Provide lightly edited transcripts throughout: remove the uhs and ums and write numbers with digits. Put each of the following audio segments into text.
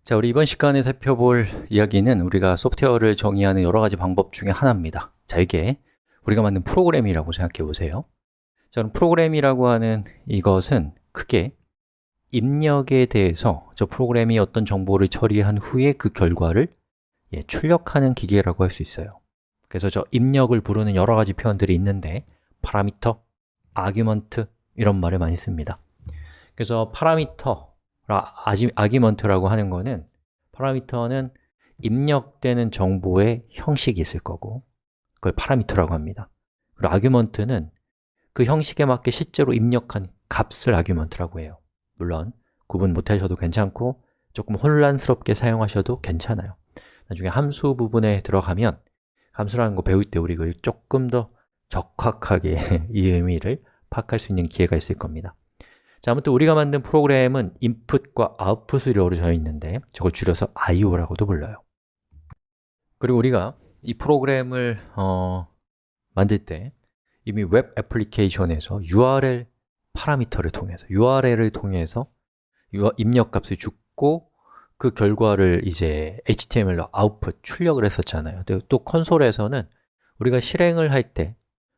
자, 우리 이번 시간에 살펴볼 이야기는 우리가 소프트웨어를 정의하는 여러 가지 방법 중에 하나입니다. 자, 이게 우리가 만든 프로그램이라고 생각해 보세요. 저는 프로그램이라고 하는 이것은 크게 입력에 대해서 저 프로그램이 어떤 정보를 처리한 후에 그 결과를 출력하는 기계라고 할 수 있어요. 그래서 저 입력을 부르는 여러 가지 표현들이 있는데 파라미터, 아규먼트 이런 말을 많이 씁니다. 그래서 파라미터, 아규먼트라고 하는 거는 파라미터는 입력되는 정보의 형식이 있을 거고 그걸 파라미터라고 합니다. 그리고 아규먼트는 그 형식에 맞게 실제로 입력한 값을 아규먼트라고 해요. 물론 구분 못 하셔도 괜찮고 조금 혼란스럽게 사용하셔도 괜찮아요. 나중에 함수 부분에 들어가면 함수라는 거 배울 때 우리가 조금 더 적확하게 이 의미를 파악할 수 있는 기회가 있을 겁니다. 자, 아무튼 우리가 만든 프로그램은 인풋과 아웃풋으로 이루어져 있는데 저걸 줄여서 IO라고도 불러요. 그리고 우리가 이 프로그램을 만들 때 이미 웹 애플리케이션에서 URL 파라미터를 통해서 URL을 통해서 입력값을 줬고 그 결과를 이제 HTML로 아웃풋, 출력을 했었잖아요. 또 콘솔에서는 우리가 실행을 할 때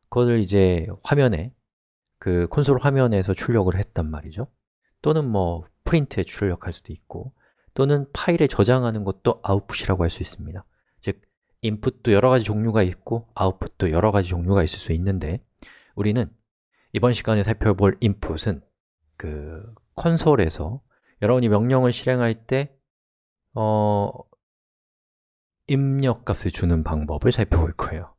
그것을 이제 화면에 그 콘솔 화면에서 출력을 했단 말이죠. 또는 뭐 프린트에 출력할 수도 있고 또는 파일에 저장하는 것도 아웃풋이라고 할 수 있습니다. 즉, 인풋도 여러 가지 종류가 있고 아웃풋도 여러 가지 종류가 있을 수 있는데 우리는 이번 시간에 살펴볼 인풋은 그 콘솔에서 여러분이 명령을 실행할 때 입력값을 주는 방법을 살펴볼 거예요.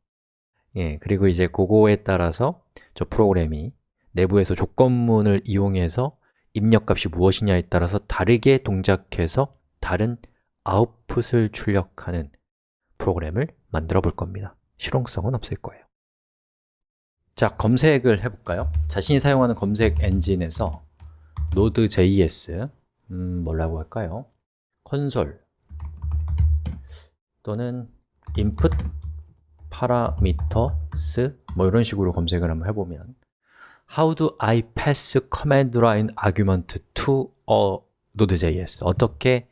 그리고 이제 그거에 따라서 저 프로그램이 내부에서 조건문을 이용해서 입력값이 무엇이냐에 따라서 다르게 동작해서 다른 아웃풋을 출력하는 프로그램을 만들어 볼 겁니다. 실용성은 없을 거예요. 자, 검색을 해볼까요? 자신이 사용하는 검색 엔진에서 Node.js, 뭐라고 할까요? 콘솔 또는 input parameters 뭐 이런 식으로 검색을 한번 해보면 How do I pass command line argument to a Node.js? 어떻게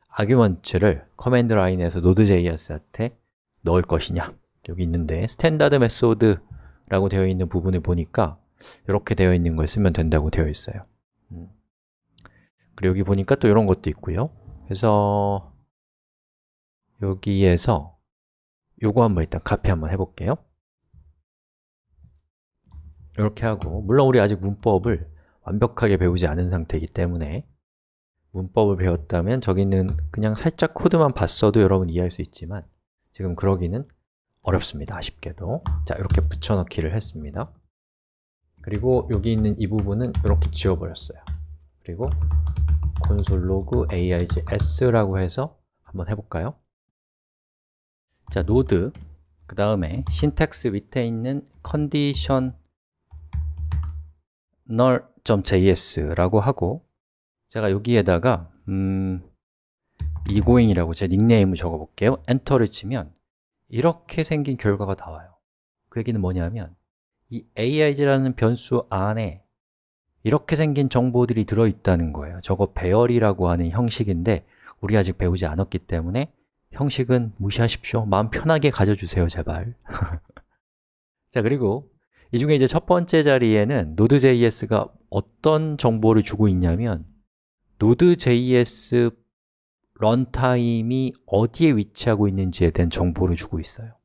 아규먼트를 command line에서 Node.js한테 넣을 것이냐? 여기 있는데 스탠다드 메소드라고 되어 있는 부분을 보니까 이렇게 되어 있는 걸 쓰면 된다고 되어 있어요. 그리고 여기 보니까 또 이런 것도 있고요. 그래서 여기에서 요거 한번 일단 카피 한번 해볼게요. 이렇게 하고, 물론 우리 아직 문법을 완벽하게 배우지 않은 상태이기 때문에 문법을 배웠다면 저기는 그냥 살짝 코드만 봤어도 여러분 이해할 수 있지만 지금 그러기는 어렵습니다, 아쉽게도. 자, 이렇게 붙여넣기를 했습니다. 그리고 여기 있는 이 부분은 이렇게 지워버렸어요. 그리고 콘솔 로그 args라고 해서 한번 해볼까요? 자, 노드, 그 다음에 신텍스 밑에 있는 conditional.js라고 하고 제가 여기에다가 egoing이라고 제 닉네임을 적어볼게요. 엔터를 치면 이렇게 생긴 결과가 나와요. 그 얘기는 뭐냐면 이 arg라는 변수 안에 이렇게 생긴 정보들이 들어있다는 거예요. 저거 배열이라고 하는 형식인데 우리 아직 배우지 않았기 때문에 형식은 무시하십시오. 마음 편하게 가져주세요, 제발. 자, 그리고 이 중에 이제 첫 번째 자리에는 Node.js가 어떤 정보를 주고 있냐면 Node.js 런타임이 어디에 위치하고 있는지에 대한 정보를 주고 있어요.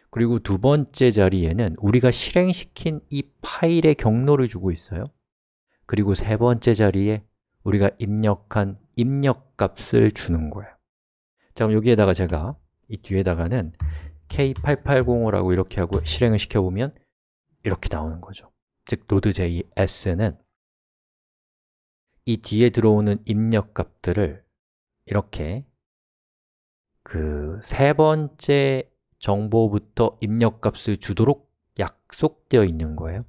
그리고 두 번째 자리에는 우리가 실행시킨 이 파일의 경로를 주고 있어요. 그리고 세 번째 자리에 우리가 입력한 입력값을 주는 거예요. 자, 그럼 여기에다가 제가 이 뒤에다가는 K8805라고 이렇게 하고 실행을 시켜보면 이렇게 나오는 거죠. 즉, Node.js는 이 뒤에 들어오는 입력값들을 이렇게 그 세 번째 정보부터 입력값을 주도록 약속되어 있는 거예요.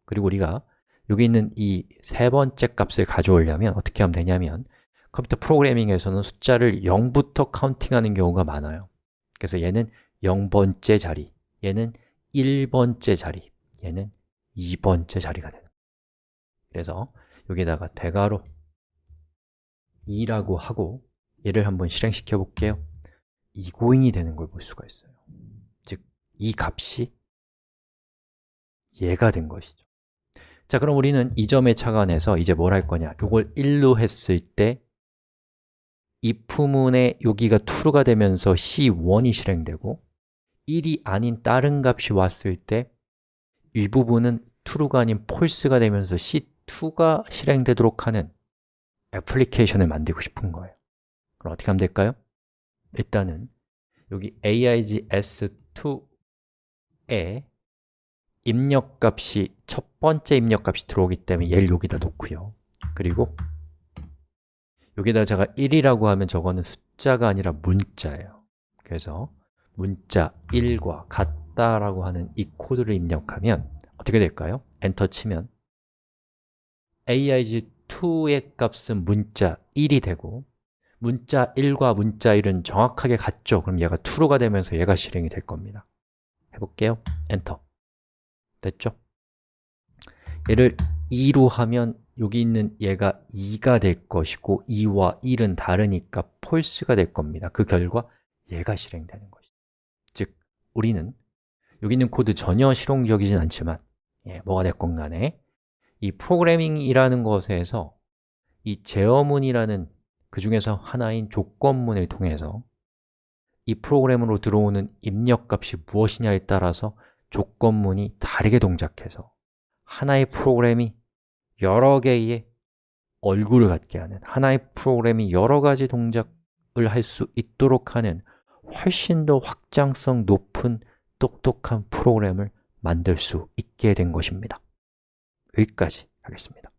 그리고 우리가 여기 있는 이 세 번째 값을 가져오려면 어떻게 하면 되냐면 컴퓨터 프로그래밍에서는 숫자를 0부터 카운팅하는 경우가 많아요. 그래서 얘는 0번째 자리, 얘는 1번째 자리, 얘는 2번째 자리가 되는 거예요. 그래서 여기에다가 대괄호 2라고 하고 얘를 한번 실행시켜 볼게요. egoing이 되는 걸 볼 수가 있어요. 즉, 이 값이 얘가 된 것이죠. 자, 그럼 우리는 이 점에 착안해서 이제 뭘 할 거냐? 이걸 1로 했을 때 if문에 여기가 true가 되면서 C1이 실행되고 1이 아닌 다른 값이 왔을 때 이 부분은 true가 아닌 false가 되면서 C2가 실행되도록 하는 애플리케이션을 만들고 싶은 거예요. 그럼 어떻게 하면 될까요? 일단은 여기 aig s2에 입력값이 첫 번째 입력값이 들어오기 때문에 얘를 여기다 놓고요. 그리고 여기다 제가 1이라고 하면 저거는 숫자가 아니라 문자예요. 그래서 문자 1과 같다라고 하는 이 코드를 입력하면 어떻게 될까요? 엔터 치면 aig2의 값은 문자 1이 되고 문자 1과 문자 1은 정확하게 같죠? 그럼 얘가 true가 되면서 얘가 실행이 될 겁니다. 해볼게요. 엔터. 됐죠? 얘를 2로 하면 여기 있는 얘가 2가 될 것이고 2와 1은 다르니까 false가 될 겁니다. 그 결과 얘가 실행되는 것이죠. 즉, 우리는 여기 있는 코드 전혀 실용적이진 않지만 뭐가 됐건 간에 이 프로그래밍이라는 것에서 이 제어문이라는 그 중에서 하나인 조건문을 통해서 이 프로그램으로 들어오는 입력값이 무엇이냐에 따라서 조건문이 다르게 동작해서 하나의 프로그램이 여러 개의 얼굴을 갖게 하는, 하나의 프로그램이 여러 가지 동작을 할 수 있도록 하는 훨씬 더 확장성 높은 똑똑한 프로그램을 만들 수 있게 된 것입니다. 여기까지 하겠습니다.